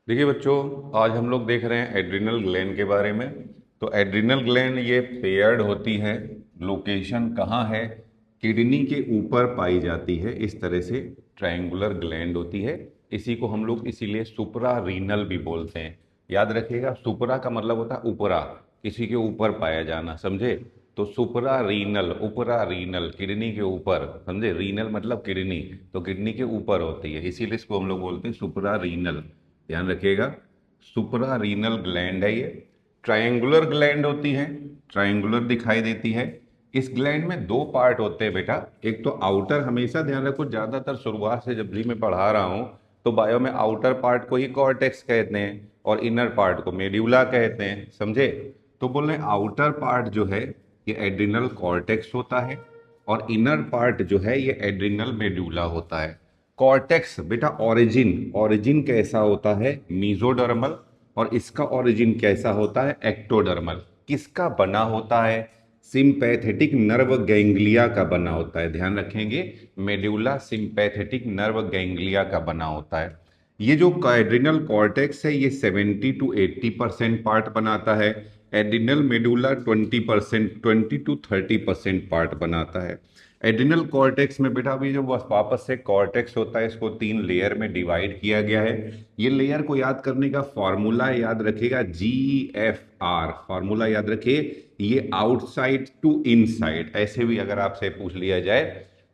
देखिए बच्चों, आज हम लोग देख रहे हैं एड्रिनल ग्लैंड के बारे में। तो एड्रिनल ग्लैंड ये पेयर्ड होती है। लोकेशन कहाँ है? किडनी के ऊपर पाई जाती है। इस तरह से ट्रायंगुलर ग्लैंड होती है। इसी को हम लोग इसीलिए सुपरा रीनल भी बोलते हैं। याद रखिएगा, सुपरा का मतलब होता है ऊपरा, किसी के ऊपर पाया जाना, समझे? तो सुपरा रीनल, उपरा रीनल, किडनी के ऊपर, समझे? रीनल मतलब किडनी, तो किडनी के ऊपर होती है, इसीलिए इसको हम लोग बोलते हैं सुपरा रीनल। ध्यान रखिएगा, सुपरा रीनल ग्लैंड है ये। ट्रायंगुलर ग्लैंड होती है, ट्रायंगुलर दिखाई देती है। इस ग्लैंड में दो पार्ट होते हैं बेटा। एक तो आउटर, हमेशा ध्यान रखो, ज्यादातर शुरुआत से जब भी मैं पढ़ा रहा हूँ तो बायो में आउटर पार्ट को ही कॉर्टेक्स कहते हैं और इनर पार्ट को मेड्यूला कहते हैं, समझे? तो बोल रहे हैं आउटर पार्ट जो है ये एड्रिनल कॉर्टेक्स होता है और इनर पार्ट जो है ये एड्रिनल मेड्यूला होता है। कॉर्टेक्स बेटा, ओरिजिन, ओरिजिन कैसा होता है? मीजोडर्मल। और इसका ओरिजिन कैसा होता है? एक्टोडर्मल। किसका बना होता है? सिंपैथेटिक नर्व गैंग्लिया का बना होता है। ध्यान रखेंगे, मेड्यूला सिंपैथेटिक नर्व गैंग्लिया का बना होता है। ये जो एड्रिनल कॉर्टेक्स है ये 70 to 80% पार्ट बनाता है। एड्रिनल मेडुला 20%, 20 to 30% पार्ट बनाता है। एड्रिनल कॉर्टेक्स में बेटा अभी जो वापस से कॉर्टेक्स होता है इसको तीन लेयर में डिवाइड किया गया है। ये लेयर को याद करने का फॉर्मूला याद रखिएगा, GFR फॉर्मूला याद रखिए। ये आउटसाइड टू इनसाइड, ऐसे भी अगर आपसे पूछ लिया जाए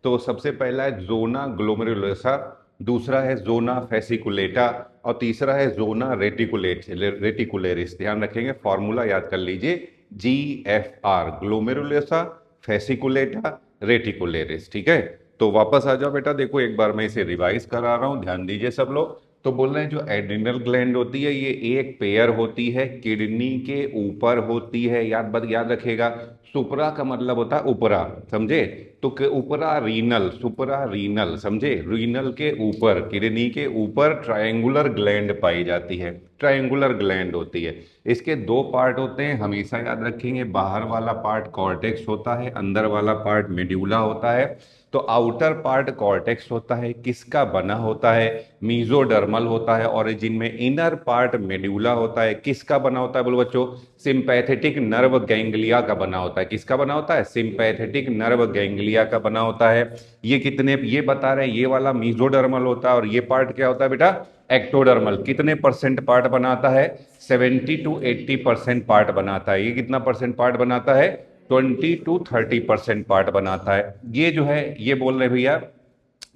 तो सबसे पहला है जोना ग्लोमेरुलोसा, दूसरा है जोना फेसिकुलेटा और तीसरा है जोना रेटिकुलेरिस। ध्यान रखेंगे, फॉर्मूला याद कर लीजिए, GFR, ग्लोमेरुलोसा, फेसिकुलेटा, रेटिकुलेरिस। ठीक है, तो वापस आ जाओ बेटा, देखो एक बार मैं इसे रिवाइज करा रहा हूं, ध्यान दीजिए सब लोग। तो बोल रहे हैं जो एड्रिनल ग्लैंड होती है ये एक पेयर होती है, किडनी के ऊपर होती है। याद रखिएगा, सुपरा का मतलब होता है ऊपरा, समझे? तो ऊपरा रीनल, सुपरा रीनल, समझे? रीनल के ऊपर, किडनी के ऊपर ट्रायंगुलर ग्लैंड पाई जाती है, ट्रायंगुलर ग्लैंड होती है। इसके दो पार्ट होते हैं, हमेशा याद रखेंगे, बाहर वाला पार्ट कॉर्टेक्स होता है, अंदर वाला पार्ट मेड्यूला होता है। तो आउटर पार्ट कॉर्टेक्स होता है, किसका बना होता है? मीजोडर्मल होता है ओरिजिन में। इनर पार्ट मेड्यूला होता है, किसका बना होता है बोलो बच्चों? सिंपैथेटिक नर्व गैंग्लिया का बना होता है। किसका बना होता है? सिंपैथेटिक नर्व गैंग्लिया का बना होता है। ये कितने, ये बता रहे हैं, ये वाला मीजोडर्मल होता है और ये पार्ट क्या होता है बेटा? एक्टोडर्मल। कितने परसेंट पार्ट बनाता है? 70 to 80% पार्ट बनाता है। ये कितना परसेंट पार्ट बनाता है? 20 to 30% पार्ट बनाता है। ये जो है ये बोल रहे भैया,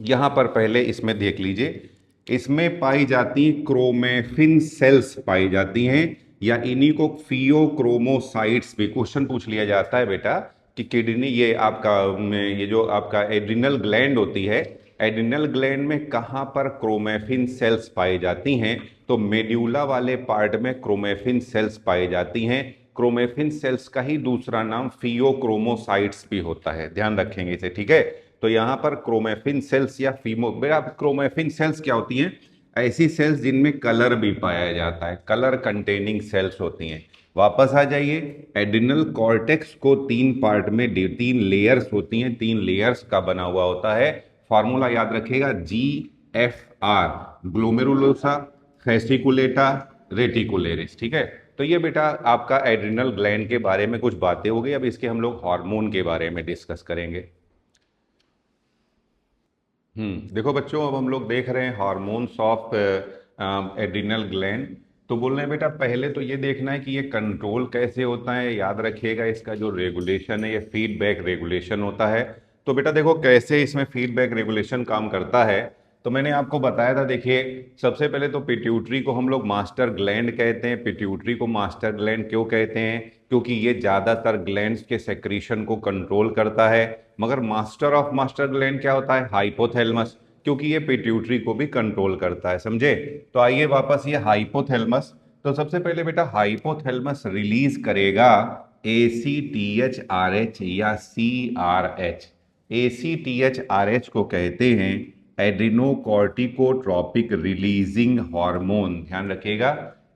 यहां पर पहले इसमें देख लीजिए, इसमें पाई जाती क्रोमेफिन सेल्स पाई जाती हैं, या इन्हीं को फियोक्रोमोसाइट्स भी क्वेश्चन पूछ लिया जाता है बेटा कि किडनी, ये आपका ये जो आपका एड्रिनल ग्लैंड होती है, एड्रिनल ग्लैंड में कहाँ पर क्रोमेफिन सेल्स पाई जाती हैं? तो मेड्यूला वाले पार्ट में क्रोमेफिन सेल्स पाई जाती हैं। क्रोमेफिन सेल्स का ही दूसरा नाम फियोक्रोमोसाइट्स भी होता है, ध्यान रखेंगे इसे, ठीक है? तो यहां पर क्रोमेफिन सेल्स या फीमो, बेटा क्रोमेफिन सेल्स क्या होती हैं? ऐसी सेल्स जिनमें कलर भी पाया जाता है, कलर कंटेनिंग सेल्स होती हैं। वापस आ जाइए, एड्रिनल कॉर्टेक्स को तीन पार्ट में, तीन लेयर्स होती हैं, तीन लेयर्स का बना हुआ होता है। फॉर्मूला याद रखिएगा, GFR, ग्लोमेरुलोसा, फेसिकुलेटा, रेटिकुलेरिस। ठीक है, तो ये बेटा आपका एड्रिनल ग्लैंड के बारे में कुछ बातें हो गई। अब इसके हम लोग हार्मोन के बारे में डिस्कस करेंगे। देखो बच्चों, अब हम लोग देख रहे हैं हार्मोन्स ऑफ एड्रिनल ग्लैंड। तो बोल रहे हैं बेटा, पहले तो ये देखना है कि ये कंट्रोल कैसे होता है। याद रखिएगा, इसका जो रेगुलेशन है ये फीडबैक रेगुलेशन होता है। तो बेटा देखो कैसे इसमें फीडबैक रेगुलेशन काम करता है। तो मैंने आपको बताया था, देखिए सबसे पहले तो पिट्यूटरी को हम लोग मास्टर ग्लैंड कहते हैं। पिट्यूटरी को मास्टर ग्लैंड क्यों कहते हैं? क्योंकि ये ज्यादातर ग्लैंड्स के सेक्रीशन को कंट्रोल करता है। मगर मास्टर ऑफ मास्टर ग्लैंड क्या होता है? हाइपोथैलेमस, क्योंकि ये पिट्यूटरी को भी कंट्रोल करता है, समझे? तो आइए वापस, ये हाइपोथैलेमस। तो सबसे पहले बेटा हाइपोथैलेमस रिलीज करेगा ACTH-RH या CRH। ACTH-RH को कहते हैं एड्रिनोकॉर्टिकोट्रॉपिक रिलीजिंग हार्मोन। ध्यान रखिएगा,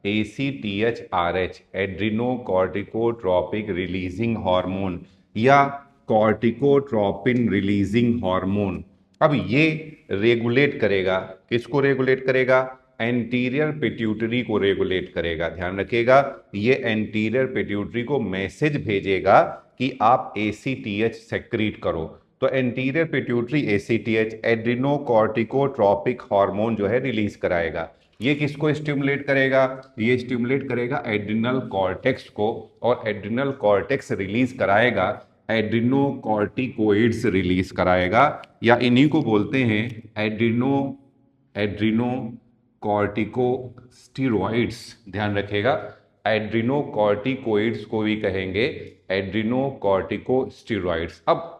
ACTH-RH, एड्रिनोकॉर्टिकोट्रॉपिक रिलीजिंग हार्मोन या कॉर्टिकोट्रॉपिन रिलीजिंग हार्मोन। अब ये रेगुलेट करेगा, किसको रेगुलेट करेगा? एंटीरियर पिट्यूटरी को रेगुलेट करेगा। ध्यान रखिएगा, ये एंटीरियर पिट्यूटरी को मैसेज भेजेगा कि आप ACTH सेक्रीट करो। तो एंटीरियर पिट्यूटरी ACTH एड्रिनोकॉर्टिकोट्रोपिक हार्मोन जो है रिलीज कराएगा। ये किसको स्टिमुलेट करेगा? ये स्टिमुलेट करेगा एड्रिनल कॉर्टेक्स को, और एड्रिनल कॉर्टेक्स रिलीज कराएगा एड्रिनोकॉर्टिकोइड्स रिलीज कराएगा, या इन्हीं को बोलते हैं एड्रिनोकॉर्टिकोस्टेरॉइड्स। ध्यान रखिएगा, एड्रिनोकॉर्टिकोइड्स को भी कहेंगे एड्रिनोकॉर्टिकोस्टेरॉइड्स। अब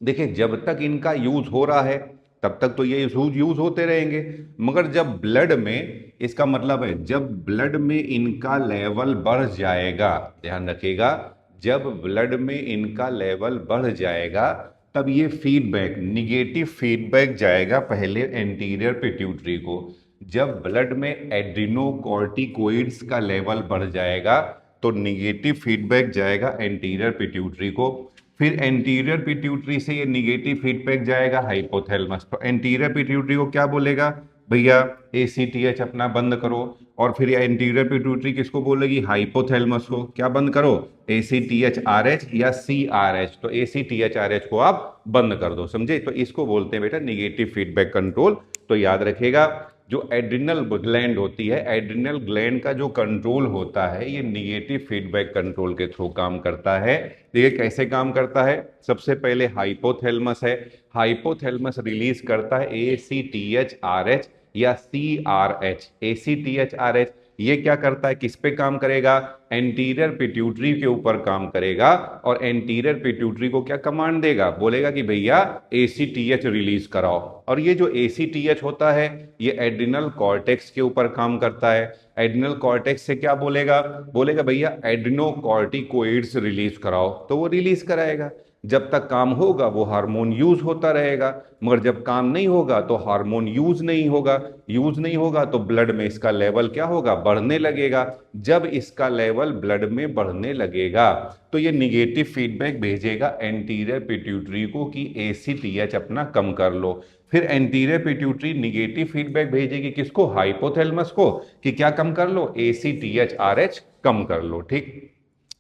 देखिए, जब तक इनका यूज हो रहा है तब तक तो ये यूज होते रहेंगे, मगर जब ब्लड में, इसका मतलब है जब ब्लड में इनका लेवल बढ़ जाएगा, ध्यान रखिएगा, जब ब्लड में इनका लेवल बढ़ जाएगा तब ये फीडबैक, निगेटिव फीडबैक जाएगा पहले एंटीरियर पिट्यूटरी को। जब ब्लड में एड्रिनोकॉर्टिकोइड्स का लेवल बढ़ जाएगा तो निगेटिव फीडबैक जाएगा एंटीरियर पिट्यूटरी को, फिर एंटीरियर पिट्यूटरी से ये निगेटिव फीडबैक जाएगा हाइपोथैलेमस। तो एंटीरियर पिट्यूटरी को क्या बोलेगा? भैया ACTH अपना बंद करो, और फिर एंटीरियर पिट्यूटरी किसको बोलेगी? हाइपोथैलेमस को, क्या बंद करो? ACTH RH या CRH। तो ACTH RH को आप बंद कर दो, समझे? तो इसको बोलते हैं बेटा निगेटिव फीडबैक कंट्रोल। तो याद रखिएगा, जो एड्रिनल ग्लैंड होती है, एड्रिनल ग्लैंड का जो कंट्रोल होता है ये निगेटिव फीडबैक कंट्रोल के थ्रू काम करता है। ये कैसे काम करता है? सबसे पहले हाइपोथैलेमस है, हाइपोथैलेमस रिलीज करता है ACTH RH या CRH। ACTH RH ये क्या करता है, किस पे काम करेगा? एंटीरियर पिट्यूटरी के ऊपर काम करेगा, और एंटीरियर पिट्यूटरी को क्या कमांड देगा? बोलेगा कि भैया ACTH रिलीज कराओ। और ये जो ACTH होता है ये एड्रिनल कॉर्टेक्स के ऊपर काम करता है। एड्रिनल कॉर्टेक्स से क्या बोलेगा? बोलेगा भैया एड्रिनोकॉर्टिकोइड्स रिलीज कराओ, तो वो रिलीज कराएगा। जब तक काम होगा वो हार्मोन यूज होता रहेगा, मगर जब काम नहीं होगा तो हार्मोन यूज नहीं होगा। यूज नहीं होगा तो ब्लड में इसका लेवल क्या होगा? बढ़ने लगेगा। जब इसका लेवल ब्लड में बढ़ने लगेगा तो ये निगेटिव फीडबैक भेजेगा एंटीरियर पिट्यूटरी को कि ACTH अपना कम कर लो। फिर एंटीरियर पिट्यूटरी निगेटिव फीडबैक भेजेगी किसको? हाइपोथैलेमस को, कि क्या कम कर लो? ACTH RH कम कर लो। ठीक,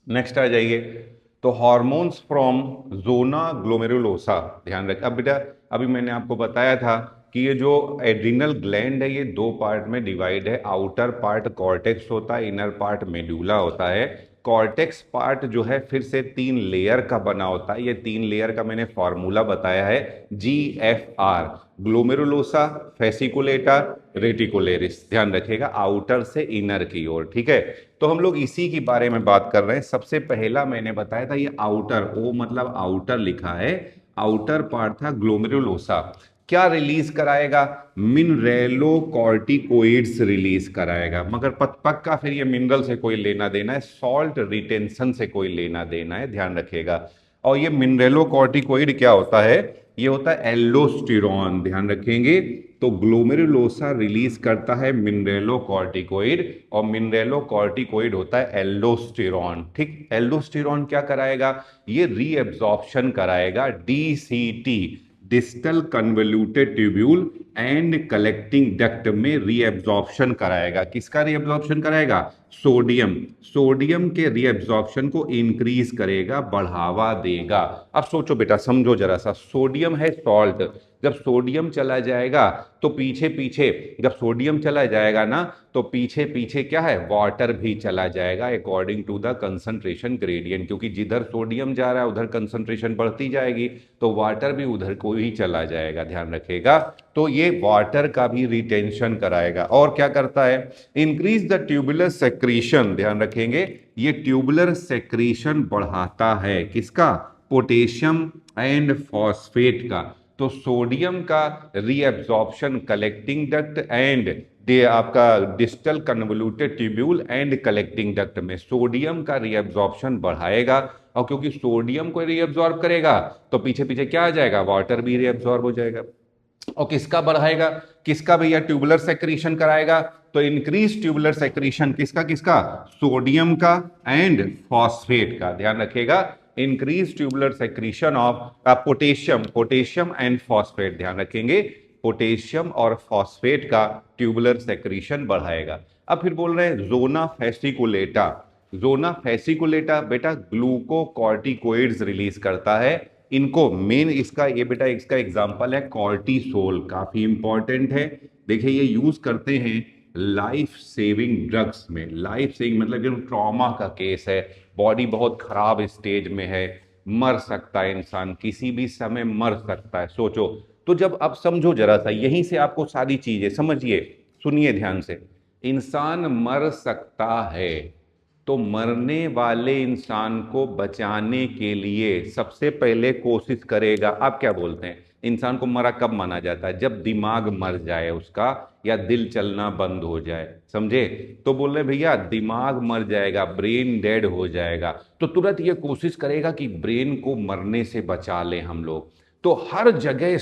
नेक्स्ट आ जाइए। तो हार्मोन्स फ्रॉम जोना ग्लोमेरुलोसा, ध्यान रखें। अब बेटा, अभी मैंने आपको बताया था कि ये जो एड्रिनल ग्लैंड है ये दो पार्ट में डिवाइड है। आउटर पार्ट कॉर्टेक्स होता है, इनर पार्ट मेडुला होता है। कॉर्टेक्स पार्ट जो है फिर से 3 लेयर का बना होता है। ये 3 लेयर का मैंने फॉर्मूला बताया है, GFR, ग्लोमेरुलोसा, फेसिकुलेटा, रेटिकुलेरिस। ध्यान रखिएगा, आउटर से इनर की ओर। ठीक है, तो हम लोग इसी के बारे में बात कर रहे हैं। सबसे पहला मैंने बताया था ये आउटर, ओ मतलब आउटर लिखा है, आउटर पार्ट था ग्लोमेरुलोसा। क्या रिलीज कराएगा? मिनरेलोकॉर्टिकोइड्स रिलीज कराएगा, मगर पक्का फिर ये मिनरल से कोई लेना देना है, सॉल्ट रिटेंशन से कोई लेना देना है, ध्यान रखिएगा। और ये मिनरेलोकॉर्टिकोइड क्या होता है? ये होता है एल्डोस्टेरॉन, ध्यान रखेंगे। तो ग्लोमेरुलोसा रिलीज करता है मिनरेलोकॉर्टिकोइड, और मिनरेलोकॉर्टिकोइड होता है एल्डोस्टेरॉन। ठीक, एल्डोस्टेरॉन क्या कराएगा? ये रीएब्जॉर्प्शन कराएगा, DCT, distal convoluted tubule and collecting duct में रीएब्जॉर्प्शन कराएगा। किसका रीएब्जॉर्प्शन कराएगा? सोडियम। सोडियम के रीएब्जॉर्प्शन को इंक्रीज करेगा, बढ़ावा देगा। अब सोचो बेटा, समझो जरा सा, सोडियम है सॉल्ट, जब सोडियम चला जाएगा तो पीछे पीछे, जब सोडियम चला जाएगा ना तो पीछे पीछे क्या है? वाटर भी चला जाएगा according to the concentration gradient, क्योंकि जिधर सोडियम जा रहा है उधर कंसंट्रेशन बढ़ती जाएगी, तो वाटर भी उधर को ही चला जाएगा, ध्यान रखिएगा। तो ये वाटर का भी रिटेंशन कराएगा। और क्या करता है? इंक्रीज द ट्यूबुलर सेक्रीशन, ध्यान रखेंगे, ये ट्यूबुलर सेक्रीशन बढ़ाता है, किसका? पोटेशियम एंड फॉस्फेट का। तो सोडियम का रीएब्जॉर्प्शन कलेक्टिंग डक्ट एंड आपका distal convoluted tubule and collecting duct में सोडियम का रीएब्जॉर्प्शन बढ़ाएगा, और क्योंकि सोडियम को रीएब्जॉर्ब करेगा तो पीछे पीछे क्या आ जाएगा? वाटर भी रीएब्जॉर्ब हो जाएगा। और किसका बढ़ाएगा? किसका भैया? ट्यूबुलर सेक्रीशन कराएगा। तो इंक्रीज ट्यूबुलर सेक्रीशन किसका किसका? सोडियम का एंड फॉस्फेट का, ध्यान रखिएगा। Increase tubular secretion of potassium and phosphate, ध्यान रखेंगे। पोटेशियम और फॉस्फेट का ट्यूबुलर सेक्रीशन बढ़ाएगा। अब फिर बोल रहे हैं जोना फेसिकुलेटा। जोना फेसिकुलेटा बेटा ग्लूकोकॉर्टिकोइड्स रिलीज करता है। इनको मेन इसका ये बेटा इसका एग्जांपल है कॉर्टिसोल, काफी इंपॉर्टेंट है। देखिए ये यूज करते हैं लाइफ सेविंग ड्रग्स में। लाइफ सेविंग मतलब जो ट्रॉमा का केस है, बॉडी बहुत खराब स्टेज में है, मर सकता है इंसान, किसी भी समय मर सकता है, सोचो। तो जब आप समझो जरा सा, यहीं से आपको सारी चीजें समझिए, सुनिए ध्यान से। इंसान मर सकता है, तो मरने वाले इंसान को बचाने के लिए सबसे पहले कोशिश करेगा। आप क्या बोलते हैं, इंसान को मरा कब माना जाता है? जब दिमाग मर जाए उसका, या दिल चलना बंद हो जाए, समझे? तो बोल रहे भैया दिमाग मर जाएगा, ब्रेन डेड हो जाएगा, तो तुरंत ये कोशिश करेगा कि ब्रेन को मरने से बचा लें हम लोग। तो हर जगह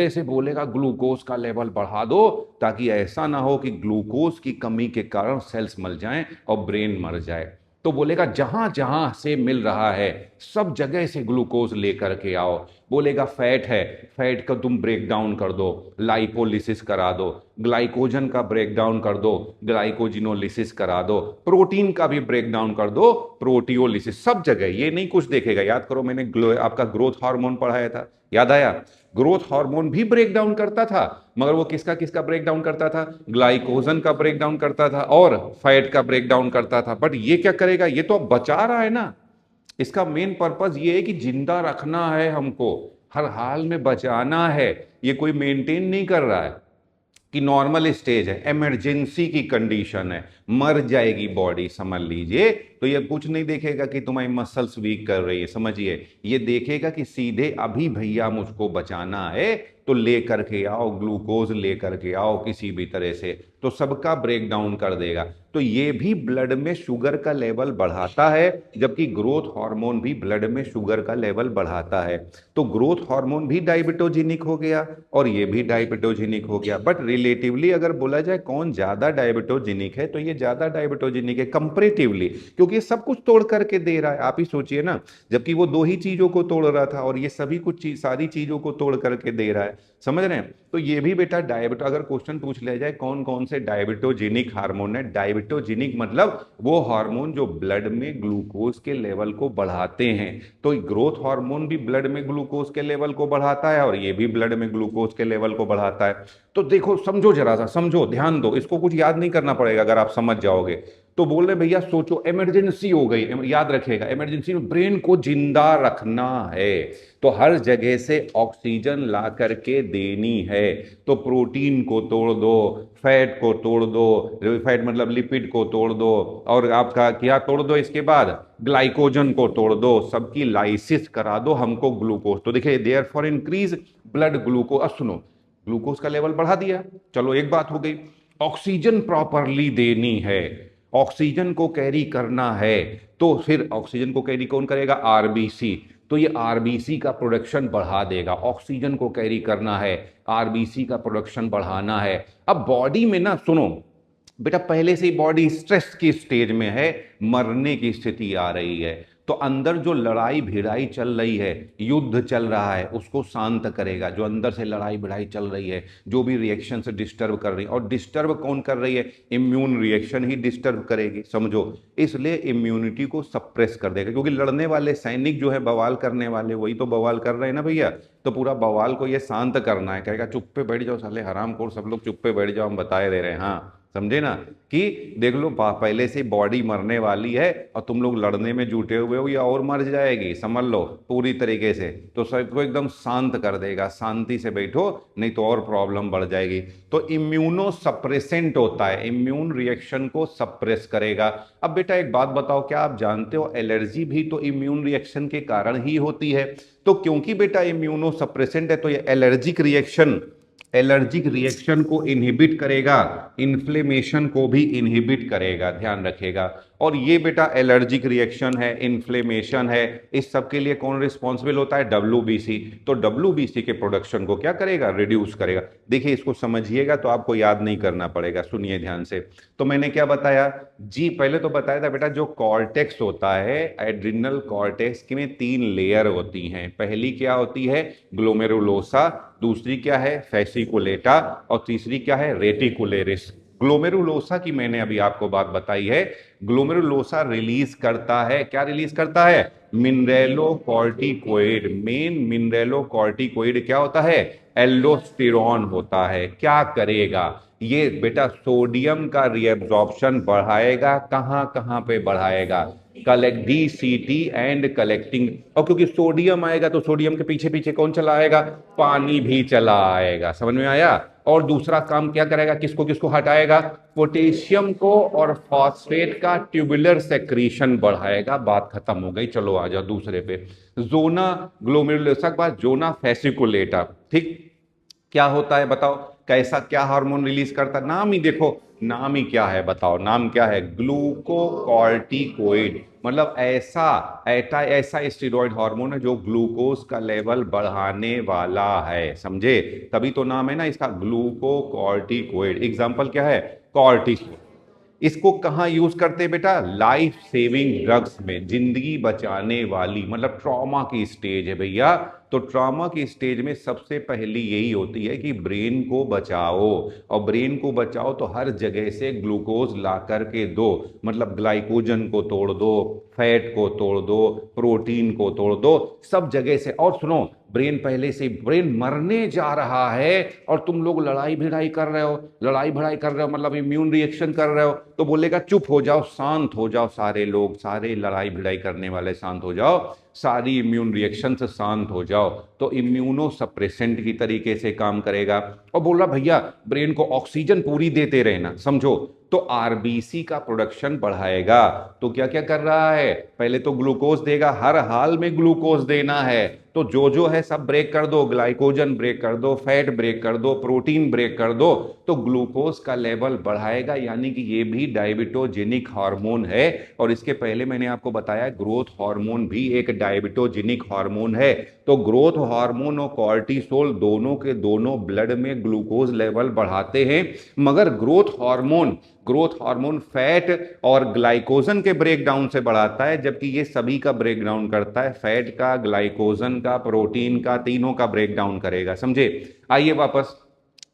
से बोलेगा ग्लूकोज का लेवल बढ़ा दो, ताकि ऐसा ना हो कि ग्लूकोज की कमी के कारण सेल्स मर जाएं और ब्रेन मर जाए। तो बोलेगा जहां जहां से मिल रहा है सब जगह से ग्लूकोज लेकर के आओ। बोलेगा फैट है, फैट का तुम ब्रेक डाउन कर दो, लाइपोलिसिस करा दो। ग्लाइकोजन का ब्रेक डाउन कर दो, ग्लाइकोजिनोलिसिस करा दो। प्रोटीन का भी ब्रेक डाउन कर दो, प्रोटियोलिसिस। सब जगह ये नहीं कुछ देखेगा। याद करो, मैंने आपका ग्रोथ हार्मोन पढ़ाया था, याद आया? ग्रोथ हार्मोन भी ब्रेक डाउन करता था, मगर वो किसका किसका ब्रेक डाउन करता था? ग्लाइकोजन का ब्रेक डाउन करता था और फैट का ब्रेक डाउन करता था। बट ये क्या करेगा? ये तो अब बचा रहा है ना। इसका मेन पर्पस ये है कि जिंदा रखना है हमको, हर हाल में बचाना है। ये कोई मेंटेन नहीं कर रहा है कि नॉर्मल स्टेज है, इमरजेंसी की कंडीशन है, मर जाएगी बॉडी, समझ लीजिए। तो ये कुछ नहीं देखेगा कि तुम्हारी मसल्स वीक कर रही है, समझिए। ये देखेगा कि सीधे अभी भैया मुझको बचाना है, तो ले करके आओ, ग्लूकोज ले करके आओ किसी भी तरह से, तो सबका ब्रेक डाउन कर देगा। तो ये भी ब्लड में शुगर का लेवल बढ़ाता है, जबकि ग्रोथ हार्मोन भी ब्लड में शुगर का लेवल बढ़ाता है। तो ग्रोथ हार्मोन भी डायबिटोजेनिक हो गया और ये भी डायबिटोजेनिक हो गया। बट रिलेटिवली अगर बोला जाए कौन ज्यादा डायबिटोजेनिक है, तो ये ज्यादा डायबिटोजेनिक है कंपैरेटिवली, क्योंकि ये सब कुछ तोड़ करके दे रहा है। आप ही सोचिए ना, जबकि वो दो ही चीजों को तोड़ रहा था और ये सभी कुछ सारी चीजों को तोड़ करके दे रहा है, समझ रहे हैं? तो ये भी बेटा अगर क्वेश्चन पूछ लिया जाए कौन कौन से डायबिटोजेनिक हार्मोन है, डायबिटोजेनिक मतलब वो हार्मोन जो ब्लड में ग्लूकोज के लेवल को बढ़ाते हैं। तो ग्रोथ हार्मोन भी ब्लड में ग्लूकोज के लेवल को बढ़ाता है और ये भी ब्लड में ग्लूकोज के लेवल को बढ़ाता है। तो देखो, समझो जरा सा, समझो, ध्यान दो, इसको कुछ याद नहीं करना पड़ेगा अगर आप समझ जाओगे। तो बोल रहे भैया सोचो, इमरजेंसी हो गई, याद रखेगा, इमरजेंसी में ब्रेन को जिंदा रखना है, तो हर जगह से ऑक्सीजन ला करके देनी है। तो प्रोटीन को तोड़ दो, फैट को तोड़ दो, फैट मतलब लिपिड को तोड़ दो, और आपका क्या तोड़ दो, इसके बाद ग्लाइकोजन को तोड़ दो, सबकी लाइसिस करा दो हमको ग्लूकोज। तो देखिए, therefore increase blood glucose. सुनो, ग्लूकोज का लेवल बढ़ा दिया, चलो एक बात हो गई। ऑक्सीजन प्रॉपरली देनी है, ऑक्सीजन को कैरी करना है, तो फिर ऑक्सीजन को कैरी कौन करेगा? आरबीसी। तो ये आरबीसी का प्रोडक्शन बढ़ा देगा। ऑक्सीजन को कैरी करना है, आरबीसी का प्रोडक्शन बढ़ाना है। अब बॉडी में ना, सुनो बेटा, पहले से ही बॉडी स्ट्रेस की स्टेज में है, मरने की स्थिति आ रही है, तो अंदर जो लड़ाई भिड़ाई चल रही है, युद्ध चल रहा है, उसको शांत करेगा। जो अंदर से लड़ाई भिड़ाई चल रही है, जो भी रिएक्शन से डिस्टर्ब कर रही है, और डिस्टर्ब कौन कर रही है? इम्यून रिएक्शन ही डिस्टर्ब करेगी, समझो। इसलिए इम्यूनिटी को सप्रेस कर देगा, क्योंकि लड़ने वाले सैनिक जो है, बवाल करने वाले, वही तो बवाल कर रहे हैं ना भैया। तो पूरा बवाल को ये शांत करना है, कहेगा चुप पे बैठ जाओ साले हरामखोर, सब लोग चुप पे बैठ जाओ, हम बताए दे रहे हैं। हाँ, समझे ना, कि देख लो पहले से बॉडी मरने वाली है और तुम लोग लड़ने में जुटे हुए हो, या और मर जाएगी, समझ लो पूरी तरीके से। तो सबको एकदम शांत कर देगा, शांति से बैठो, नहीं तो और प्रॉब्लम बढ़ जाएगी। तो इम्यूनो सप्रेसेंट होता है, इम्यून रिएक्शन को सप्रेस करेगा। अब बेटा एक बात बताओ, क्या आप जानते हो एलर्जी भी तो इम्यून रिएक्शन के कारण ही होती है? तो क्योंकि बेटा इम्यूनो सप्रेसेंट है, तो ये एलर्जिक रिएक्शन को इनहिबिट करेगा, इन्फ्लेमेशन को भी इनहिबिट करेगा, ध्यान रखेगा। और ये बेटा एलर्जिक रिएक्शन है, इन्फ्लेमेशन है, इस सब के लिए कौन रिस्पॉन्सिबल होता है? WBC। तो WBC के प्रोडक्शन को क्या करेगा? रिड्यूस करेगा। देखिए इसको समझिएगा तो आपको याद नहीं करना पड़ेगा, सुनिए ध्यान से। तो मैंने क्या बताया जी? पहले तो बताया था बेटा जो कॉर्टेक्स होता है, एड्रिनल कॉर्टेक्स में 3 लेयर होती हैं। पहली क्या होती है? ग्लोमेरुलोसा, दूसरी क्या है? फेसिकुलेटा, और तीसरी क्या है? रेटिकुलेरिस। ग्लोमेरुलोसा की मैंने अभी आपको बात बताई है। ग्लोमेरुलोसा रिलीज करता है, क्या रिलीज करता है? मिनरेलोकॉर्टिकोइड। मेन मिनरेलोकॉर्टिकोइड क्या होता है? एल्डोस्टेरॉन होता है। क्या करेगा ये बेटा? सोडियम का रीएब्जॉर्प्शन बढ़ाएगा। कहां कहां पे बढ़ाएगा? Collect DCT and collecting. और क्योंकि सोडियम आएगा तो सोडियम के पीछे पीछे कौन चला आएगा? पानी भी चला आएगा। समझ में आया? और दूसरा काम क्या करेगा? किसको किसको हटाएगा? पोटेशियम को और फॉस्फेट का ट्यूबुलर सेक्रीशन बढ़ाएगा। बात खत्म हो गई। चलो आ जाओ दूसरे पे। जोना ग्लोमेरुलोसा के बाद जोना फेसिकुलेटा। ठीक, क्या होता है बताओ? कैसा, क्या हार्मोन रिलीज करता है? नाम ही देखो, नाम ही क्या है बताओ? नाम क्या है? ग्लूकोकॉर्टिकोइड। मतलब ऐसा स्टेरॉइड हार्मोन है जो ग्लूकोज का लेवल बढ़ाने वाला है। समझे? तभी तो नाम है ना इसका, ग्लूकोकॉर्टिकोइड। एग्जांपल क्या है? कॉर्टिसोल। इसको कहाँ यूज करते हैं बेटा? लाइफ सेविंग ड्रग्स में, जिंदगी बचाने वाली, मतलब ट्रॉमा की स्टेज है भैया। तो ट्रॉमा की स्टेज में सबसे पहली यही होती है कि ब्रेन को बचाओ, और ब्रेन को बचाओ तो हर जगह से ग्लूकोज ला करके दो। मतलब ग्लाइकोजन को तोड़ दो, फैट को तोड़ दो, प्रोटीन को तोड़ दो, सब जगह से। और सुनो, ब्रेन पहले से, ब्रेन मरने जा रहा है और तुम लोग लड़ाई भिड़ाई कर रहे हो, लड़ाई भिड़ाई कर रहे हो मतलब इम्यून रिएक्शन कर रहे हो, तो बोलेगा चुप हो जाओ, शांत हो जाओ सारे लोग, सारे लड़ाई भिड़ाई करने वाले शांत हो जाओ, सारी इम्यून रिएक्शन से शांत हो जाओ। तो इम्यूनो सप्रेसेंट की तरीके से काम करेगा। और बोल रहा भैया ब्रेन को ऑक्सीजन पूरी देते रहना, समझो, तो आरबीसी का प्रोडक्शन बढ़ाएगा। तो क्या क्या कर रहा है? पहले तो ग्लूकोज देगा, हर हाल में ग्लूकोज देना है। तो जो है सब ब्रेक कर दो, ग्लाइकोजन ब्रेक कर दो, फैट ब्रेक कर दो, प्रोटीन ब्रेक कर दो, तो ग्लूकोज का लेवल बढ़ाएगा। यानी कि ये भी डायबिटोजेनिक हार्मोन है। और इसके पहले मैंने आपको बताया ग्रोथ हार्मोन भी एक डायबिटोजेनिक हार्मोन है। तो ग्रोथ हार्मोन और कॉर्टिसोल दोनों के दोनों ब्लड में ग्लूकोज लेवल बढ़ाते हैं। मगर ग्रोथ हार्मोन फैट और ग्लाइकोजन के ब्रेकडाउन से बढ़ाता है, जबकि ये सभी का ब्रेकडाउन करता है, फैट का, ग्लाइकोजन का, प्रोटीन का, तीनों का ब्रेकडाउन करेगा। समझे? आइए वापस।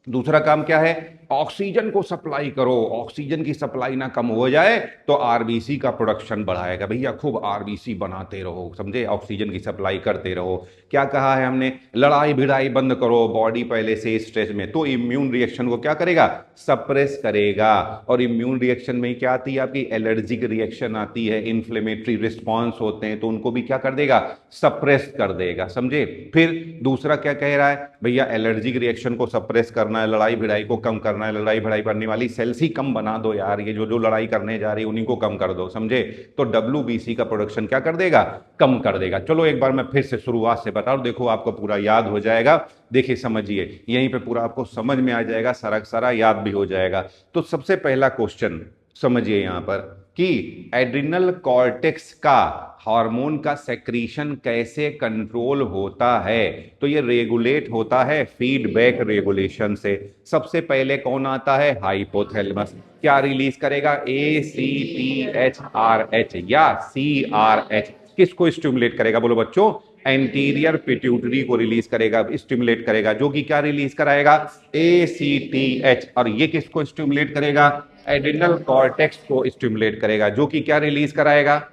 दूसरा काम क्या है? ऑक्सीजन को सप्लाई करो। ऑक्सीजन की सप्लाई ना कम हो जाए तो आरबीसी का प्रोडक्शन बढ़ाएगा। भैया खूब आरबीसी बनाते रहो, समझे? ऑक्सीजन की सप्लाई करते रहो। क्या कहा है हमने? लड़ाई भिड़ाई बंद करो, बॉडी पहले से स्ट्रेस में, तो इम्यून रिएक्शन को क्या करेगा? सप्रेस करेगा। और इम्यून रिएक्शन में क्या आती है आपकी? एलर्जिक रिएक्शन आती है, इन्फ्लेमेटरी रिस्पॉन्स होते हैं, तो उनको भी क्या कर देगा? सप्रेस कर देगा। समझे? फिर दूसरा क्या कह रहा है? भैया एलर्जिक रिएक्शन को सप्रेस करना है, लड़ाई भिड़ाई को कम करना है, लड़ाई भिड़ाई करने वाली सेल्स ही कम बना दो यार, ये जो लड़ाई करने जा रही है उन्हीं को कम कर दो। समझे? तो WBC का प्रोडक्शन क्या कर देगा? कम कर देगा। चलो एक बार मैं फिर से शुरुआत से बता दूं, देखो आपको पूरा याद हो जाएगा। देखिए समझिए, यहीं पे पूरा आपको समझ में आ जाएगा, सारा याद भी हो जाएगा। तो सबसे पहला क्वेश्चन समझिए यहां पर कि एड्रिनल कॉर्टेक्स का हार्मोन का सेक्रीशन कैसे कंट्रोल होता है? तो ये रेगुलेट होता है फीडबैक रेगुलेशन से। सबसे पहले कौन आता है? हाइपोथैलेमस। क्या रिलीज करेगा? ACTHRH या CRH। किसको स्टिमुलेट करेगा बोलो बच्चों? एंटीरियर पिट्यूटरी को रिलीज करेगा, स्टिमुलेट करेगा, जो कि क्या रिलीज कराएगा? ACTH। और ये किसको स्टिमुलेट करेगा? एड्रिनल कॉर्टेक्स को स्टिमुलेट करेगा, जो कि क्या रिलीज कराएगा?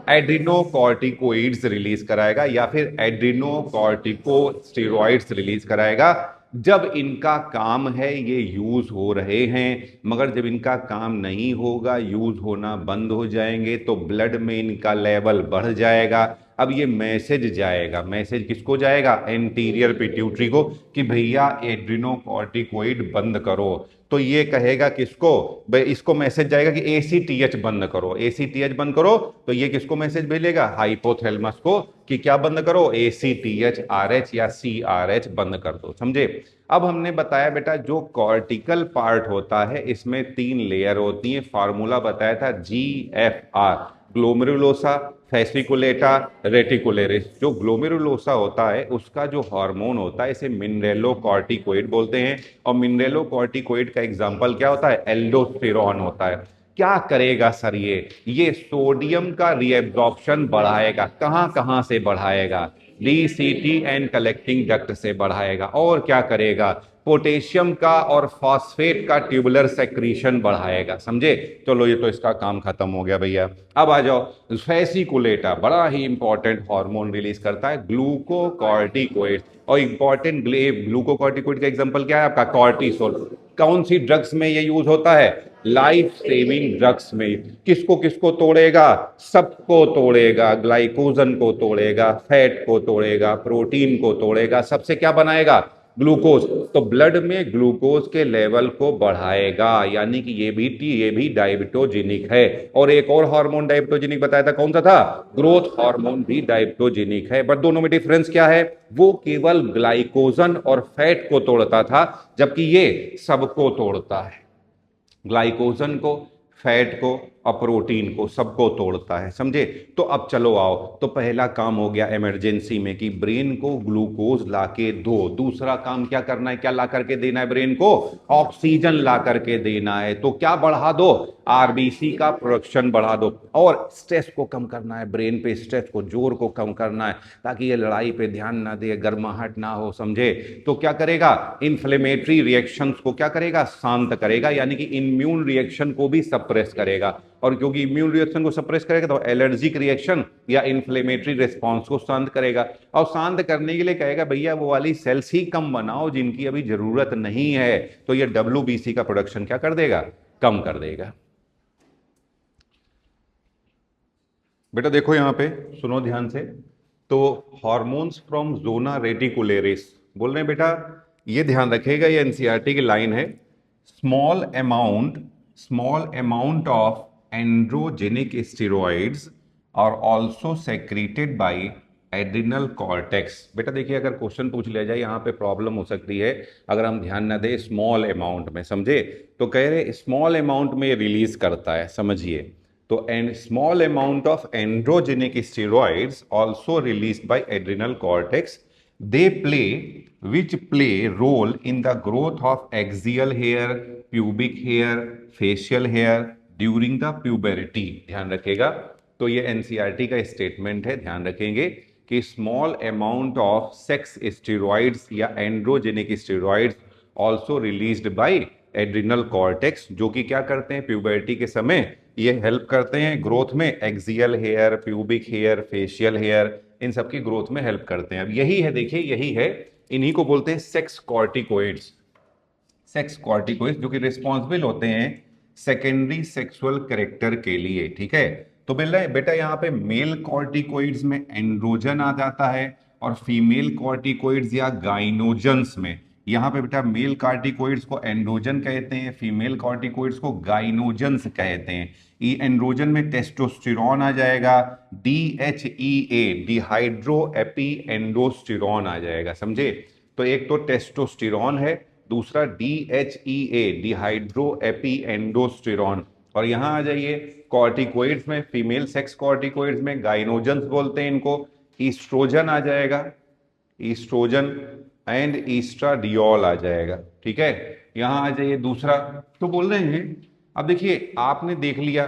एड्रिनोकॉर्टिकोइड्स रिलीज कराएगा, या फिर एड्रिनोकॉर्टिकोस्टेरॉइड्स रिलीज कराएगा। जब इनका काम है ये यूज हो रहे हैं, मगर जब इनका काम नहीं होगा, यूज होना बंद हो जाएंगे, तो ब्लड में इनका लेवल बढ़ जाएगा। अब ये मैसेज जाएगा, मैसेज किसको जाएगा? एंटीरियर पिट्यूटरी को, कि भैया एड्रिनोकॉर्टिकोइड बंद करो। तो ये कहेगा किसको, भाई इसको मैसेज जाएगा कि ACTH बंद करो, ACTH बंद करो, तो ये किसको मैसेज भेजेगा, हाइपोथैलेमस को, कि क्या बंद करो, ACTH RH या CRH बंद कर दो। समझे। अब हमने बताया बेटा जो कॉर्टिकल पार्ट होता है इसमें 3 लेयर होती है, फार्मूला बताया था GFR, ग्लोमेरुलोसा, फेसिकुलेटा, रेटिकुलेरिस। जो ग्लोमेरुलोसा होता है उसका जो हार्मोन होता है इसे मिनरेलोकॉर्टिकोइड बोलते हैं, और मिनरेलोकॉर्टिकोइड का एग्जांपल क्या होता है, एल्डोस्टेरॉन होता है। क्या करेगा सर ये सोडियम का रीएब्जॉर्प्शन बढ़ाएगा, कहां कहां से बढ़ाएगा, DCT एंड कलेक्टिंग डक्ट से बढ़ाएगा, और क्या करेगा, पोटेशियम का और फॉस्फेट का ट्यूबुलर सेक्रीशन बढ़ाएगा। समझे। चलो ये तो इसका काम खत्म हो गया भैया। अब आ जाओ, फेसिकुलेटा बड़ा ही इंपॉर्टेंट हार्मोन रिलीज करता है, ग्लूकोकॉर्टिकोइड, और इंपॉर्टेंट ग्लूकोकॉर्टिकोइड का एग्जांपल क्या है आपका, कॉर्टिसोल। कौन सी ड्रग्स में ये यूज होता है, लाइफ सेविंग ड्रग्स में। किसको किसको तोड़ेगा, सबको तोड़ेगा, ग्लाइकोजन को तोड़ेगा, फैट को तोड़ेगा, प्रोटीन को तोड़ेगा, सबसे क्या बनाएगा, ग्लूकोज। तो ब्लड में ग्लूकोज के लेवल को बढ़ाएगा, यानी कि ये भी डायबिटोजेनिक है। और एक और हार्मोन डायबिटोजेनिक बताया था, कौन सा था, ग्रोथ हार्मोन भी डायबिटोजेनिक है। बट दोनों में डिफरेंस क्या है, वो केवल ग्लाइकोजन और फैट को तोड़ता था, जबकि ये सबको तोड़ता है, ग्लाइकोजन को, फैट को और प्रोटीन को, सबको तोड़ता है। समझे। तो अब चलो आओ, तो पहला काम हो गया इमरजेंसी में कि ब्रेन को ग्लूकोज लाके दो। दूसरा काम क्या करना है, क्या ला करके देना है ब्रेन को, ऑक्सीजन ला करके देना है। तो क्या बढ़ा दो, RBC का प्रोडक्शन बढ़ा दो, और स्ट्रेस को कम करना है, ब्रेन पे स्ट्रेस को, जोर को कम करना है, ताकि ये लड़ाई पे ध्यान ना दे, गर्माहट ना हो। समझे। तो क्या करेगा, इन्फ्लेमेटरी रिएक्शंस को क्या करेगा, शांत करेगा, यानी कि इम्यून रिएक्शन को भी सप्रेस करेगा। और क्योंकि इम्यून रिएक्शन को सप्रेस करेगा तो एलर्जिक रिएक्शन या इन्फ्लेमेटरी रिस्पांस को शांत करेगा। और शांत करने के लिए कहेगा भैया वो वाली सेल्स ही कम बनाओ जिनकी अभी जरूरत नहीं है। तो ये WBC का प्रोडक्शन क्या कर देगा, कम कर देगा। बेटा देखो यहां पे, सुनो ध्यान से। तो हार्मोन्स फ्रॉम जोना रेटिकुलेरिस बोल रहे हैं बेटा, ये ध्यान रखेगा, ये NCERT की लाइन है। Small amount of androgenic steroids are also secreted by adrenal cortex. बेटा देखिए, अगर क्वेश्चन पूछ लिया जाए यहाँ पे प्रॉब्लम हो सकती है अगर हम ध्यान न दें स्मॉल अमाउंट में। समझे। तो कह रहे स्मॉल अमाउंट में रिलीज करता है, समझिए। तो and small amount of androgenic steroids also released by adrenal cortex, they which play role in the growth of axial hair, pubic hair, facial hair during the puberty। ध्यान रखेगा। तो ये NCERT का स्टेटमेंट है, ध्यान रखेंगे कि small amount of sex steroids या androgenic steroids also released by adrenal cortex, जो कि क्या करते हैं, प्यूबर्टी के समय ये हेल्प करते हैं ग्रोथ में, axial hair, pubic hair, facial hair, इन सब की ग्रोथ में हेल्प करते हैं। अब यही है, देखिए यही है, इन्हीं को बोलते हैं सेक्स कॉर्टिकोइड्स। सेक्स कॉर्टिकोइड्स जो कि रिस्पॉन्सिबल होते हैं सेकेंडरी सेक्सुअल कैरेक्टर के लिए। ठीक है। तो बेटा यहाँ पे मेल कॉर्टिकोइड्स में एंड्रोजन आ जाता है, और फीमेल कॉर्टिकोइड्स या गाइनोजन्स में, यहाँ पे बेटा मेल कॉर्टिकोइड्स को एंड्रोजन कहते हैं, फीमेल कॉर्टिकोइड्स को गाइनोजन्स कहते हैं। ई एंड्रोजन में टेस्टोस्टेरॉन आ जाएगा, DHEA डिहाइड्रो एपी एंडोस्टेरॉन आ जाएगा। समझे। तो एक तो टेस्टोस्टेरॉन है, दूसरा DHEA डिहाइड्रो एपी एंडोस्टेरॉन। और यहां आ जाइए कॉर्टिकोइड्स में, फीमेल सेक्स कॉर्टिकोइड्स में गाइनोजन्स बोलते हैं इनको, ईस्ट्रोजन आ जाएगा, ईस्ट्रोजन एंड ईस्ट्राडियोल आ जाएगा। ठीक है। यहां आ जाइए दूसरा, तो बोल रहे हैं, अब देखिए आपने देख लिया,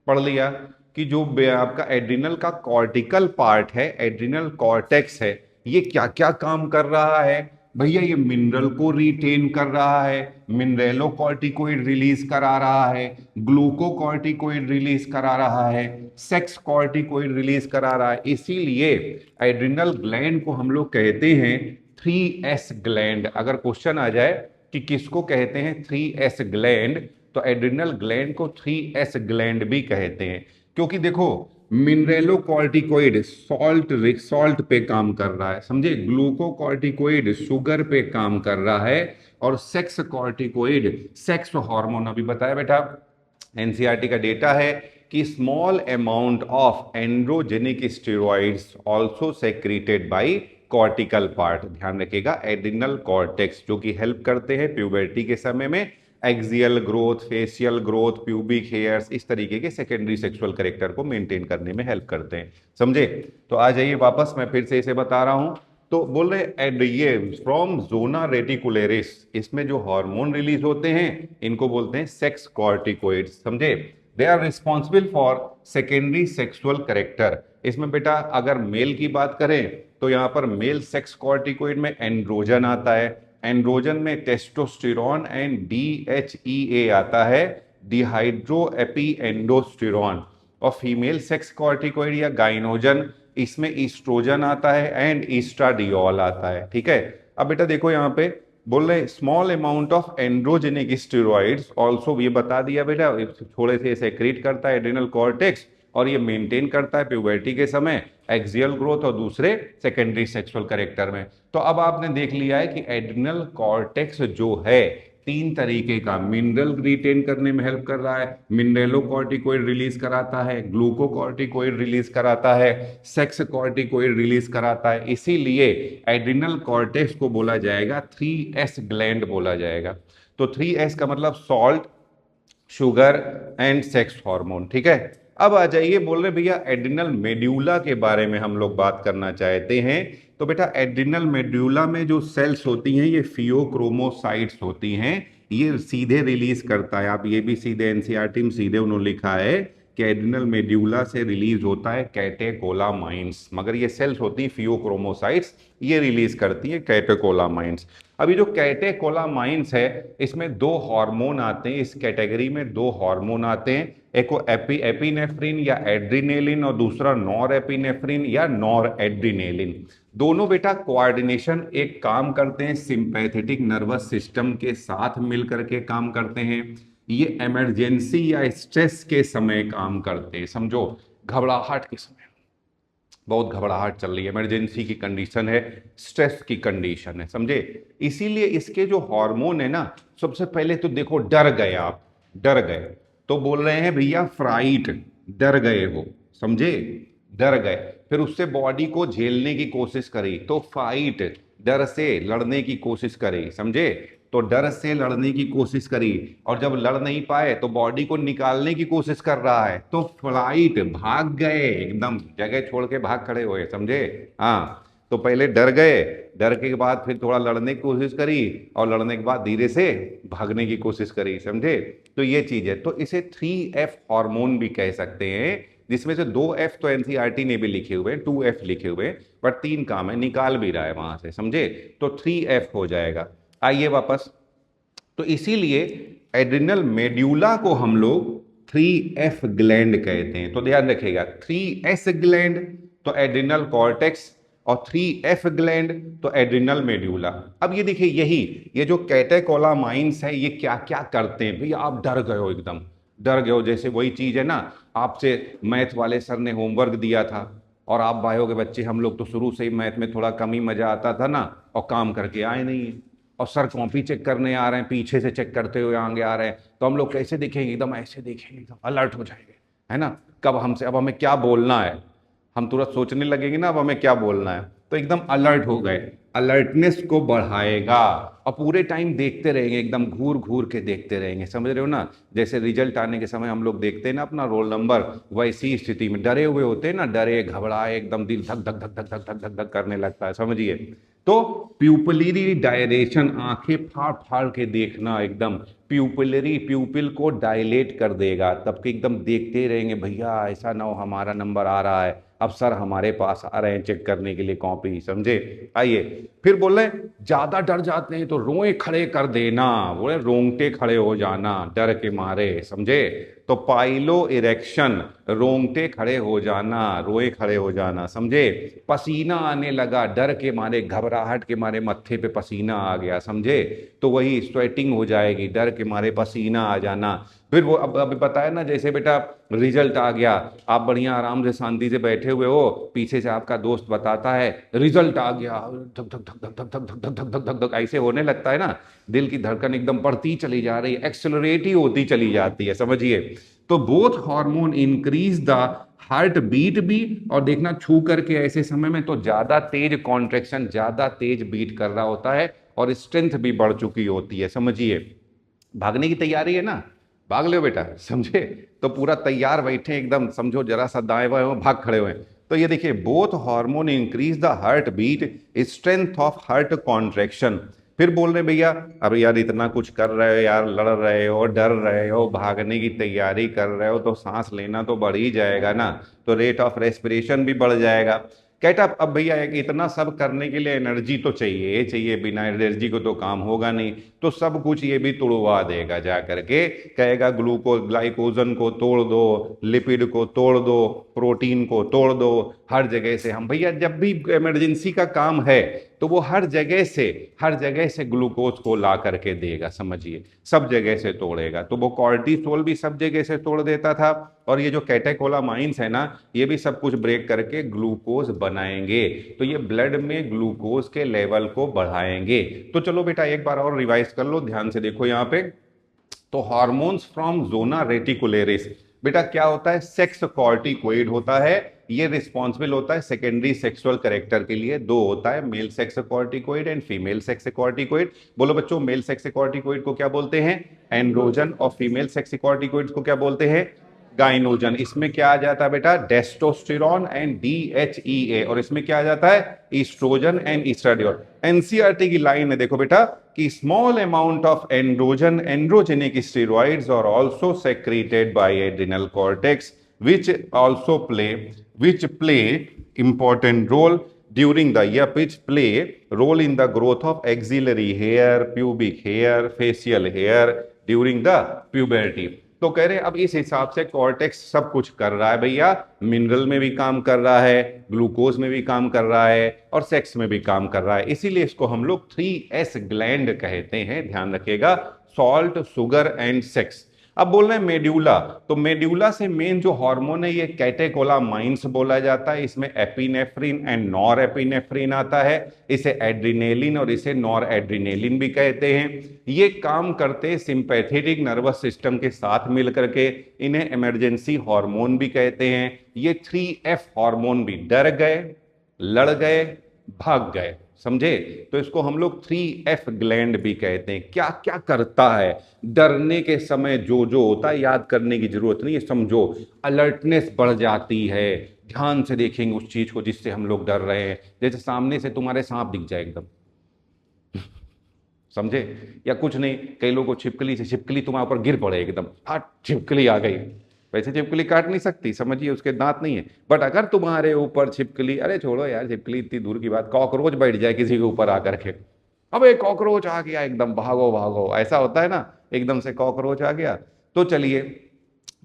पढ़ लिया कि जो आपका एड्रिनल का कॉर्टिकल पार्ट है, एड्रिनल कॉर्टेक्स है, ये क्या क्या काम कर रहा है भैया, ये मिनरल को रिटेन कर रहा है, मिनरेलोकॉर्टिकोइड रिलीज करा रहा है, ग्लूकोकॉर्टिकोइड रिलीज करा रहा है, सेक्स कॉर्टिकोइड रिलीज करा रहा है। इसीलिए एड्रिनल ग्लैंड को हम लोग कहते हैं 3S ग्लैंड। अगर क्वेश्चन आ जाए कि किसको कहते हैं 3S ग्लैंड, तो एड्रिनल ग्लैंड को 3S ग्लैंड भी कहते हैं। क्योंकि देखो मिनरेलोकॉर्टिकोइड सॉल्ट पे काम कर रहा है, समझे। ग्लूकोकॉर्टिकोइड शुगर पे काम कर रहा है, और सेक्स कॉर्टिकोइड सेक्स हार्मोन, अभी बताया बेटा एनसीईआरटी का डेटा है कि small amount of androgenic steroids also secreted bye cortical part, ध्यान रखिएगा, एड्रिनल कॉर्टेक्स, जो कि हेल्प करते हैं प्यूबर्टी के समय में axial growth, facial growth, pubic hairs, इस तरीके के सेकेंडरी सेक्सुअल कैरेक्टर को मेंटेन करने में हेल्प करते हैं, समझे। तो आ जाइए वापस, मैं फिर से इसे बता रहा हूं। तो बोल रहे ये फ्रॉम जोना रेटिकुलेरिस, इसमें जो हार्मोन रिलीज होते हैं इनको बोलते हैं सेक्स कॉर्टिकोइड्स, समझे। They are responsible for secondary sexual character. इसमें बेटा अगर मेल की बात करें तो यहाँ पर मेल सेक्स कॉर्टिकोइड में एंड्रोजन आता है, एंड्रोजन में टेस्टोस्टेरॉन एंड DHEA आता है, डिहाइड्रो एपी एंडोस्टेरॉन। और फीमेल सेक्स कॉर्टिकोइड या गाइनोजन, इसमें ईस्ट्रोजन आता है एंड ईस्ट्राडियोल आता है, ठीक है। अब बेटा देखो यहाँ पे बोल रहे small amount of androgenic steroids also, ये बता दिया बेटा, थोड़े से सेक्रेट करता है एड्रिनल कॉर्टेक्स, और ये मेंटेन करता है प्यूबर्टी के समय एक्सियल ग्रोथ और दूसरे सेकेंडरी सेक्सुअल कैरेक्टर में। तो अब आपने देख लिया है कि एड्रिनल कॉर्टेक्स जो है तीन तरीके का, मिनरल रिटेन करने में हेल्प कर रहा है, मिनरेलोकॉर्टिकोइड रिलीज कराता है, ग्लूकोकॉर्टिकोइड रिलीज कराता है, सेक्स कॉर्टिकोइड रिलीज कराता है, इसीलिए एड्रिनल कॉर्टेक्स को बोला जाएगा 3S ग्लैंड बोला जाएगा। तो 3S का मतलब salt, sugar and sex hormone, ठीक है। अब आ जाइए, बोल रहे भैया एड्रिनल मेड्यूला के बारे में हम लोग बात करना चाहते हैं। तो बेटा एड्रिनल मेड्यूला में जो सेल्स होती हैं ये फियोक्रोमोसाइट्स होती हैं, ये सीधे रिलीज करता है, आप ये भी सीधे एनसीईआरटी में सीधे उन्होंने लिखा है कि एड्रिनल मेड्यूला से रिलीज होता है कैटेकोलामाइंस, मगर ये सेल्स होती हैं फियोक्रोमोसाइट्स, ये रिलीज करती है कैटेकोलामाइंस। अभी जो कैटेकोलामाइंस है इसमें दो हार्मोन आते हैं, इस कैटेगरी में दो हार्मोन आते हैं, एक को एपिनेफ्रिन या एड्रीनेलिन और दूसरा नॉर एपिनेफ्रिन या नॉर एड्रीनेलिन। दोनों बेटा कोऑर्डिनेशन एक काम करते हैं, सिंपैथेटिक नर्वस सिस्टम के साथ मिलकर के काम करते हैं, ये इमरजेंसी या स्ट्रेस के समय काम करते हैं, समझो घबराहट के समय, बहुत घबराहट चल रही है, इमरजेंसी की कंडीशन है, स्ट्रेस की कंडीशन है, समझे। इसीलिए इसके जो हार्मोन है ना, सबसे पहले तो देखो डर गए आप, डर गए तो बोल रहे हैं भैया फ्राइट, डर गए हो, समझे, डर गए। फिर उससे बॉडी को झेलने की कोशिश करी तो फाइट, डर से लड़ने की कोशिश करी, समझे। तो डर से लड़ने की कोशिश करी, और जब लड़ नहीं पाए तो बॉडी को निकालने की कोशिश कर रहा है, तो फ्लाइट, भाग गए, एकदम जगह छोड़ के भाग खड़े हुए, समझे। हाँ, तो पहले डर गए, डर के बाद फिर थोड़ा लड़ने की कोशिश करी, और लड़ने के बाद धीरे से भागने की कोशिश करी, समझे। तो ये चीज है, तो इसे 3F हार्मोन भी कह सकते हैं, जिसमें से 2F तो एनसीईआरटी ने भी लिखे हुए हैं, 2F लिखे हुए हैं, बट 3 काम है, निकाल भी रहा है वहां से, समझे। तो 3F हो जाएगा। आइए वापस, तो इसीलिए एड्रिनल मेड्यूला को हम लोग 3F ग्लैंड कहते हैं। तो ध्यान रखिएगा, 3S ग्लैंड तो एड्रिनल कॉर्टेक्स, और 3F ग्लैंड तो एड्रिनल मेड्यूला। अब ये देखिए, ये जो कैटेकोलामाइंस है ये क्या क्या करते हैं भैया, आप डर गए हो, एकदम डर गए हो, जैसे वही चीज है ना, आपसे मैथ वाले सर ने होमवर्क दिया था, और आप भाइयों के बच्चे, हम लोग तो शुरू से ही मैथ में थोड़ा कम ही मजा आता था ना, और काम करके आए नहीं है, और सर कॉपी चेक करने आ रहे हैं, पीछे से चेक करते हुए आगे आ रहे हैं, तो हम लोग कैसे देखेंगे, एकदम ऐसे देखेंगे, एकदम अलर्ट हो जाएंगे, है ना, कब हमसे, अब हमें क्या बोलना है, हम तुरंत सोचने लगेंगे ना अब हमें क्या बोलना है, तो एकदम अलर्ट हो गए, अलर्टनेस को बढ़ाएगा, और पूरे टाइम देखते रहेंगे, एकदम घूर घूर के देखते रहेंगे, समझ रहे हो ना। जैसे रिजल्ट आने के समय हम लोग देखते हैं ना अपना रोल नंबर, वैसी स्थिति में डरे हुए होते हैं ना, डरे घबराए, एकदम दिल धक धक धक धक धक धक धक धक करने लगता है, समझिए। तो प्यूपिलरी डायलेशन, आंखें फाड़ फाड़ के देखना, एकदम प्यूपिल को डायलेट कर देगा, तब के एकदम देखते रहेंगे, भैया ऐसा ना हो हमारा नंबर आ रहा है, अब सर हमारे पास आ रहे हैं चेक करने के लिए कॉपी, समझे। आइए, फिर बोल रहे ज्यादा डर जाते हैं तो रोए खड़े कर देना, बोले रोंगटे खड़े हो जाना डर के मारे, समझे। तो पाइलो इरेक्शन, रोंगटे खड़े हो जाना, रोए खड़े हो जाना, समझे। पसीना आने लगा, डर के मारे, घबराहट के मारे मत्थे पे पसीना आ गया, समझे, तो वही स्वेटिंग हो जाएगी, डर के मारे पसीना आ जाना। फिर वो अब अभी बताया ना, जैसे बेटा रिजल्ट आ गया, आप बढ़िया आराम से शांति से बैठे हुए हो, पीछे से आपका दोस्त बताता है रिजल्ट आ गया, धक धक धक धक धक धक धक धक धक धक धक धक ऐसे होने लगता है ना, दिल की धड़कन एकदम बढ़ती चली जा रही है, एक्सेलरेट ही होती चली जाती है, समझिए। तो both hormone increase the heart beat भी, और देखना छू करके ऐसे समय में तो ज्यादा तेज कॉन्ट्रेक्शन, ज्यादा तेज बीट कर रहा होता है, और स्ट्रेंथ भी बढ़ चुकी होती है, समझिए। भागने की तैयारी है ना, भाग लो बेटा, समझे, तो पूरा तैयार बैठे एकदम, समझो जरा सा दाएं बाएं हो, भाग खड़े हुए। तो ये देखिए, both hormone increase the heart beat, strength of heart contraction. फिर बोल रहे भैया, अब यार इतना कुछ कर रहे हो यार, लड़ रहे हो, डर रहे हो, भागने की तैयारी कर रहे हो, तो सांस लेना तो बढ़ ही जाएगा ना, तो रेट ऑफ रेस्पिरेशन भी बढ़ जाएगा। कहता अब भैया इतना सब करने के लिए एनर्जी तो चाहिए चाहिए, बिना एनर्जी को तो काम होगा नहीं, तो सब कुछ ये भी तोड़वा देगा, जा करके कहेगा ग्लूकोज ग्लाइकोजन को तोड़ दो, लिपिड को तोड़ दो, प्रोटीन को तोड़ दो, हर जगह से हम भैया जब भी इमरजेंसी का काम है तो वो हर जगह से ग्लूकोज को ला करके देगा, समझिए, सब जगह से तोड़ेगा। तो वो कॉर्टिसोल भी सब जगह से तोड़ देता था, और ये जो कैटेकोलामाइंस है ना, ये भी सब कुछ ब्रेक करके ग्लूकोज बनाएंगे, तो ये ब्लड में ग्लूकोज के लेवल को बढ़ाएंगे। तो चलो बेटा एक बार और रिवाइज कर लो, ध्यान से देखो यहाँ पे। तो हार्मोन्स फ्रॉम जोना रेटिकुलेरिस, बेटा क्या होता है, सेक्स कॉर्टिकोइड होता है, ये रिस्पॉन्सिबल होता है सेकेंडरी सेक्सुअल कैरेक्टर के लिए। दो होता है, male sex corticoid and female sex corticoid. बोलो बच्चों, मेल सेक्स कॉर्टिकोइड को क्या बोलते हैं, एंड्रोजन, और फीमेल सेक्स कॉर्टिकोइड को क्या बोलते हैं, गाइनोजन। इसमें क्या आ जाता है बेटा, टेस्टोस्टेरॉन एंड DHEA, और इसमें क्या आ जाता है, ईस्ट्रोजन एंड ईस्ट्राडियोल। एनसीईआरटी की लाइन है, देखो बेटा कि small amount of androgen androgenic steroids are also secreted by adrenal cortex which play important role during the year, which play role in the growth of axillary hair, pubic hair, facial hair during the puberty। तो कह रहे हैं अब इस हिसाब से cortex सब कुछ कर रहा है भैया, मिनरल में भी काम कर रहा है, ग्लूकोज में भी काम कर रहा है, और सेक्स में भी काम कर रहा है, इसीलिए इसको हम लोग 3S ग्लैंड कहते हैं, ध्यान रखिएगा, सॉल्ट, शुगर एंड सेक्स। अब बोल रहे हैं मेड्यूला, तो मेड्यूला से मेन जो हार्मोन है ये कैटेकोलामाइंस बोला जाता है, इसमें एपिनेफ्रिन एंड नॉर एपिनेफ्रिन आता है, इसे एड्रिनेलिन और इसे नॉर एड्रिनेलिन भी कहते हैं। ये काम करते सिंपैथेटिक नर्वस सिस्टम के साथ मिलकर के, इन्हें इमरजेंसी हार्मोन भी कहते हैं। ये 3F हार्मोन भी, डर गए, लड़ गए, भाग गए, समझे, तो इसको हम लोग 3F ग्लैंड भी कहते हैं। क्या क्या करता है, डरने के समय जो जो होता है याद करने की जरूरत नहीं है, समझो, अलर्टनेस बढ़ जाती है, ध्यान से देखेंगे उस चीज को जिससे हम लोग डर रहे हैं, जैसे सामने से तुम्हारे सांप दिख जाए एकदम, समझे, या कुछ नहीं, कई लोगों को छिपकली तुम्हारे ऊपर गिर पड़े एकदम, हट छिपकली आ गई, वैसे छिपकली काट नहीं सकती, समझिए, उसके दांत नहीं है, बट अगर तुम्हारे ऊपर छिपकली, अरे छोड़ो यार छिपकली इतनी दूर की बात, कॉकरोच बैठ जाए किसी के ऊपर आकर के, अबे कॉकरोच आ गया, एकदम भागो भागो, ऐसा होता है ना, एकदम से कॉकरोच आ गया। तो चलिए,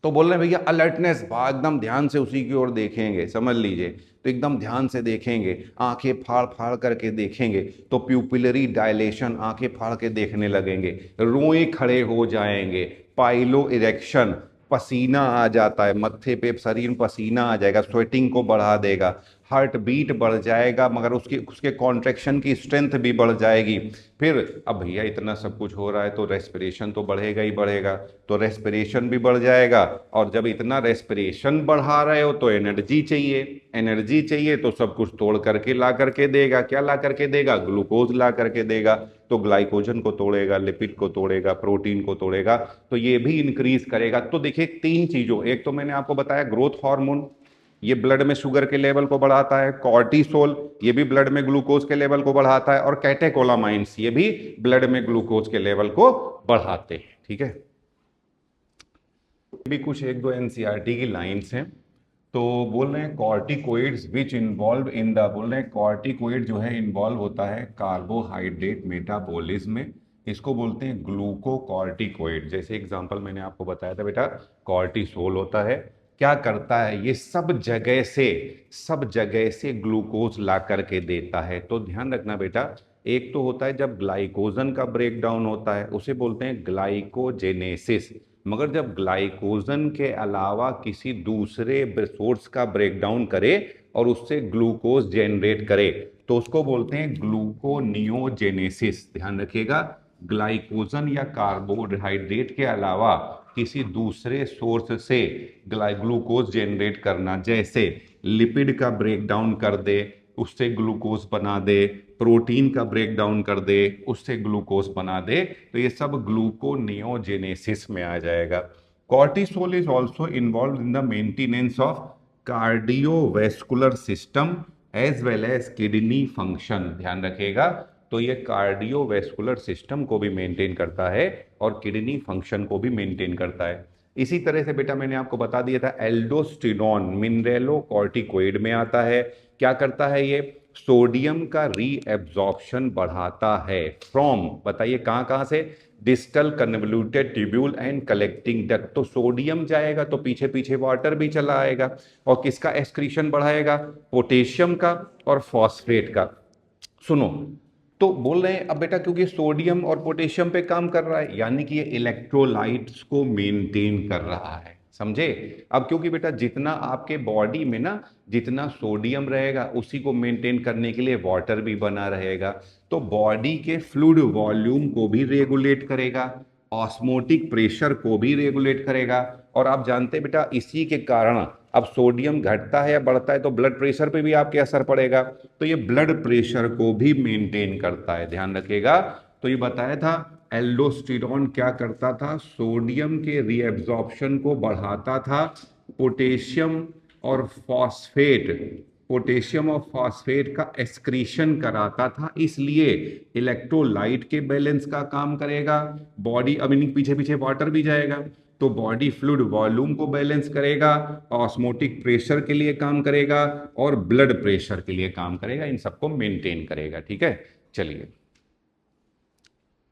तो बोल रहे हैं भैया अलर्टनेस, एकदम ध्यान से उसी की ओर देखेंगे, समझ लीजिए, तो एकदम ध्यान से देखेंगे, आंखें फाड़ फाड़ करके देखेंगे, तो प्यूपिलरी डायलेशन, आंखें फाड़ के देखने लगेंगे, रोए खड़े हो जाएंगे, पाइलो इरेक्शन, पसीना आ जाता है, मत्थे पे शरीर में पसीना आ जाएगा, स्वेटिंग को बढ़ा देगा, हार्ट बीट बढ़ जाएगा, मगर उसके कॉन्ट्रेक्शन की स्ट्रेंथ भी बढ़ जाएगी। फिर अब भैया इतना सब कुछ हो रहा है तो रेस्पिरेशन तो बढ़ेगा ही बढ़ेगा, तो रेस्पिरेशन भी बढ़ जाएगा, और जब इतना रेस्पिरेशन बढ़ा रहे हो तो एनर्जी चाहिए, तो सब कुछ तोड़ करके ला करके देगा, क्या ला करके देगा, ग्लूकोज ला करके देगा, तो ग्लाइकोजन को तोड़ेगा, लिपिड को तोड़ेगा, प्रोटीन को तोड़ेगा, तो ये भी इंक्रीज करेगा। तो देखिए तीन चीजों, एक तो मैंने आपको बताया ग्रोथ हार्मोन, ये ब्लड में शुगर के लेवल को बढ़ाता है, कॉर्टिसोल ये भी ब्लड में ग्लूकोज के लेवल को बढ़ाता है, और कैटेकोलामाइंस ये भी ब्लड में ग्लूकोज के लेवल को बढ़ाते हैं, ठीक है। भी कुछ एक दो एनसीईआरटी की लाइंस हैं, तो बोल रहे हैं corticoids which involve in the, बोल रहे हैं कॉर्टिकोइड जो है इन्वॉल्व होता है कार्बोहाइड्रेट मेटाबॉलिज्म में, इसको बोलते हैं ग्लूकोकॉर्टिकोइड। जैसे एग्जांपल मैंने आपको बताया था बेटा, कॉर्टिसोल होता है, क्या करता है, ये सब जगह से ग्लूकोज ला करके देता है। तो ध्यान रखना बेटा, एक तो होता है जब ग्लाइकोजन का ब्रेक डाउन होता है, उसे बोलते हैं ग्लाइकोजेनेसिस। मगर जब ग्लाइकोजन के अलावा किसी दूसरे सोर्स का ब्रेक डाउन करे और उससे ग्लूकोज जनरेट करे तो उसको बोलते हैं ग्लूकोनियोजेनेसिस। ध्यान रखिएगा, ग्लाइकोजन या कार्बोहाइड्रेट के अलावा किसी दूसरे सोर्स से ग्लूकोज जनरेट करना, जैसे लिपिड का ब्रेक डाउन कर दे उससे ग्लूकोज बना दे, प्रोटीन का ब्रेक डाउन कर दे उससे ग्लूकोज बना दे, तो ये सब ग्लूकोनियोजेनेसिस में आ जाएगा। Cortisol is also involve in the maintenance of cardiovascular system as well as kidney function. ध्यान रखिएगा, तो ये कार्डियोवैस्कुलर सिस्टम को भी मेंटेन करता है और किडनी फंक्शन को भी मेंटेन करता है। इसी तरह से बेटा मैंने आपको बता दिया था एल्डोस्टेरोन मिनरेलोकॉर्टिकोइड में आता है। क्या करता है ये? सोडियम का रीएब्जॉर्प्शन बढ़ाता है फ्रॉम, बताइए कहां कहां से? Distal convoluted tubule and collecting duct. तो सोडियम जाएगा तो पीछे पीछे वाटर भी चला आएगा और किसका एक्सक्रीशन बढ़ाएगा? पोटेशियम का और फॉस्फेट का। सुनो, तो बोल रहे हैं अब बेटा क्योंकि सोडियम और पोटेशियम पे काम कर रहा है यानी कि ये इलेक्ट्रोलाइट्स को मेंटेन कर रहा है, समझे? अब क्योंकि बेटा जितना आपके बॉडी में ना जितना सोडियम रहेगा उसी को मेंटेन करने के लिए वाटर भी बना रहेगा, तो बॉडी के फ्लूइड वॉल्यूम को भी रेगुलेट करेगा, ऑस्मोटिक प्रेशर को भी रेगुलेट करेगा। और आप जानते हैं बेटा इसी के कारण अब सोडियम घटता है या बढ़ता है तो ब्लड प्रेशर पे भी आपके असर पड़ेगा, तो ये ब्लड प्रेशर को भी मेंटेन करता है। ध्यान रखिएगा, तो ये बताया था एल्डोस्टेरोन क्या करता था? सोडियम के रीएब्जॉर्प्शन को बढ़ाता था, पोटेशियम और फॉस्फेट का एक्सक्रीशन कराता था, इसलिए इलेक्ट्रोलाइट के बैलेंस का काम करेगा बॉडी। अब इनके पीछे पीछे वाटर भी जाएगा तो बॉडी फ्लूइड वॉल्यूम को बैलेंस करेगा, ऑस्मोटिक प्रेशर के लिए काम करेगा और ब्लड प्रेशर के लिए काम करेगा, इन सबको मेंटेन करेगा। ठीक है, चलिए।